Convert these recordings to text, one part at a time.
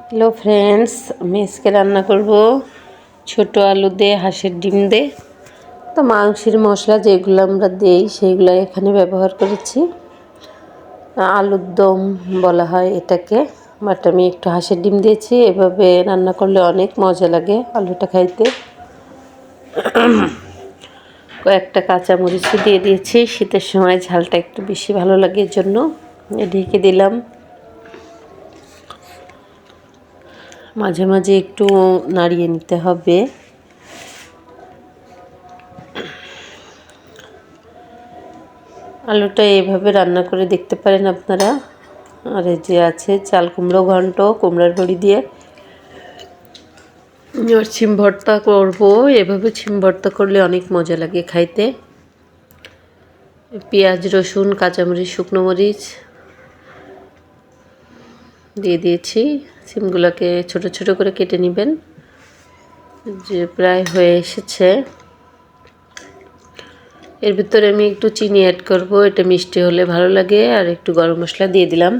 Hello friends, আমি আজকে রান্না করব ছোট আলু দিয়ে হাঁসের ডিম দিয়ে। তো মাংসের মশলা যেগুলো আমরা দিই সেইগুলো এখানে ব্যবহার করেছি। আলুর দম বলা হয় এটাকে, বাট আমি একটু হাঁসের ডিম দিয়েছি। এভাবে রান্না করলে অনেক মজা লাগে আলুটা খাইতে। কয়েকটা কাঁচামরিচ দিয়ে দিয়েছি, শীতের সময় ঝালটা একটু বেশি ভালো লাগে এর জন্য ঢেকে দিলাম। মাঝে মাঝে একটু নাড়িয়ে নিতে হবে। আলুটা এইভাবে রান্না করে দেখতে পারেন আপনারা। আর এই যে আছে চাল কুমড়ো ঘন্ট, কুমড়ার বড়ি দিয়ে সিম ভর্তা করব। এভাবে সিম ভর্তা করলে অনেক মজা লাগে খাইতে। পেঁয়াজ, রসুন, কাঁচামরিচ, শুকনো মরিচ দিয়ে দিয়েছি। সিমগুলোকে ছোট ছোট করে কেটে নেবেন। যে প্রায় হয়ে এসেছে। এর ভিতরে আমি একটু চিনি অ্যাড করব, এটা মিষ্টি হলে ভালো লাগে। আর একটু গরম মশলা দিয়ে দিলাম।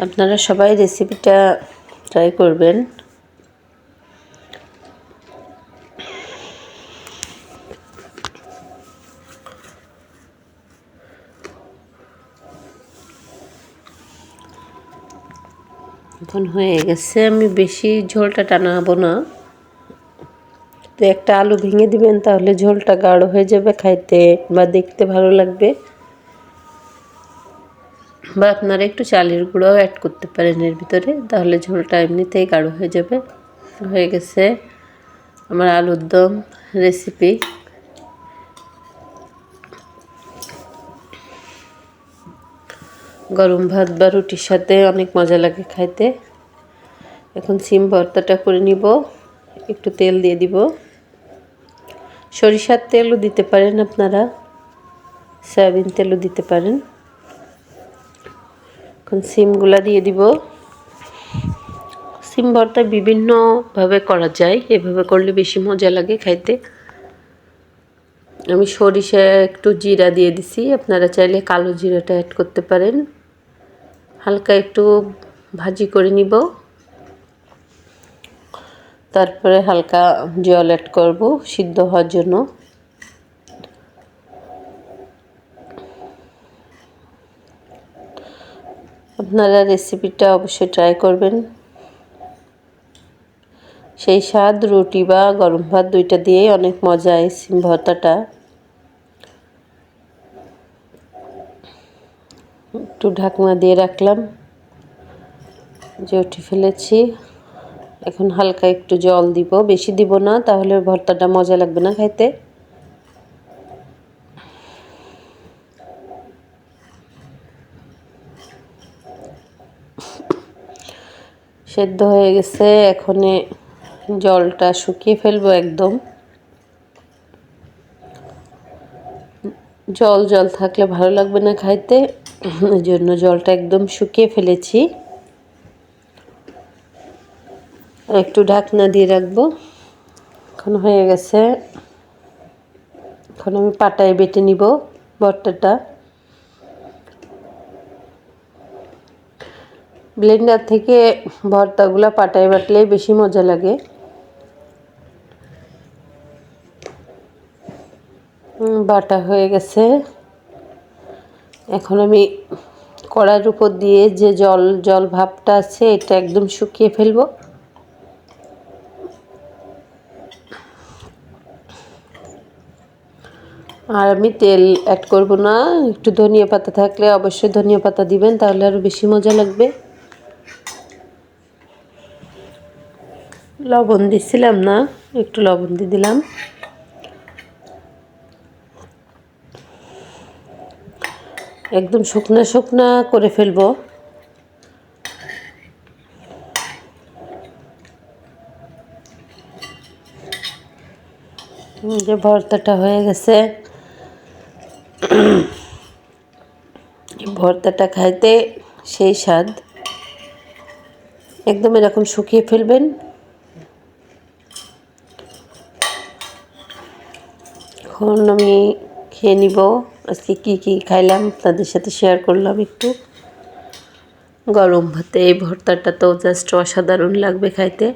আপনারা সবাই রেসিপিটা ট্রাই করবেন। এখন হয়ে গেছে, আমি বেশি ঝোলটা টানাবো না। তো একটা আলু ভেঙে দিবেন, তাহলে ঝোলটা গাঢ় হয়ে যাবে, খাইতে বা দেখতে ভালো লাগবে। বা আপনারা একটু চালের গুঁড়াও অ্যাড করতে পারেন এর ভিতরে, তাহলে ঝোলটা এমনিতেই গাঢ় হয়ে যাবে। হয়ে গেছে আমার আলুর দম রেসিপি। গরম ভাত বা রুটির সাথে অনেক মজা লাগে খাইতে। এখন সিম ভর্তাটা করে নিব। একটু তেল দিয়ে দিব, সরিষার তেলও দিতে পারেন আপনারা, সয়াবিন তেলও দিতে পারেন। এখন সিমগুলা দিয়ে দিব। সিম ভর্তা বিভিন্নভাবে করা যায়, এভাবে করলে বেশি মজা লাগে খাইতে। আমি সরিষা একটু জিরা দিয়ে দিছি, আপনারা চাইলে কালো জিরাটা অ্যাড করতে পারেন। হালকা একটু ভাজি করে নিব, তারপরে হালকা জল অ্যাড করব সিদ্ধ হওয়ার জন্য। আপনারা রেসিপিটা অবশ্যই ট্রাই করবেন। সেই স্বাদ রুটি বা গরম ভাত দুইটা দিয়েই অনেক মজা এই সিম ভর্তাটা। একটু ঢাকনা দিয়ে রাখলাম, যে উঠে ফেলেছি। এখন হালকা একটু জল দিব, বেশি দিব না, তাহলে ভর্তাটা মজা লাগবে না খাইতে। সেদ্ধ হয়ে গেছে, এখন জলটা শুকিয়ে ফেলবো একদম। জল জল থাকলে ভালো লাগবে না খাইতে, এই জন্য জলটা একদম শুকিয়ে ফেলেছি। একটু ঢাকনা দিয়ে রাখবো। এখন হয়ে গেছে। এখন আমি পাটায় বেটে নিব ভর্তাটা। ব্লেন্ডার থেকে ভর্তাগুলো পাটায় বাটলেই বেশি মজা লাগে। বাটা হয়ে গেছে। এখন আমি কড়াইয়ের উপর দিয়ে যে জল জল ভাবটা আছে এটা একদম শুকিয়ে ফেলবো। আর আমি তেল অ্যাড করব না। একটু ধনিয়া পাতা থাকলে অবশ্যই ধনিয়া পাতা দিবেন, তাহলে আরও বেশি মজা লাগবে। লবণ দিছিলাম না, একটু লবণ দিয়ে দিলাম। একদম শুকনা শুকনা করে ফেলবো। যে ভর্তাটা হয়ে গেছে। ভর্তাটা খাইতে সেই স্বাদ। একদম এরকম শুকিয়ে ফেলবেন। এখন আমি খেয়ে নিব। আজকে কি কি খাইলাম আপনাদের সাথে শেয়ার করলাম একটু। গরম ভাতে এই ভর্তাটা তো জাস্ট অসাধারণ লাগবে খাইতে।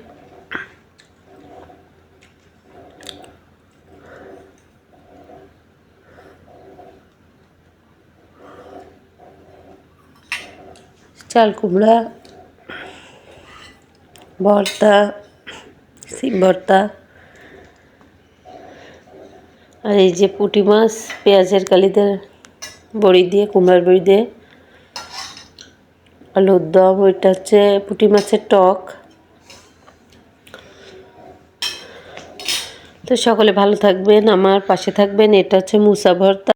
চাল কুমড়া ভর্তা, সিম ভর্তা, আর এই যে পুঁটি মাছ পেঁয়াজের কালিতে বড়ি দিয়ে, কুমড়ার বড়ি দিয়ে আলুর দম, ওইটা হচ্ছে পুঁটি মাছের টক। তো সকলে ভালো থাকবেন, আমার পাশে থাকবেন। এটা হচ্ছে মুসা ভর্তা।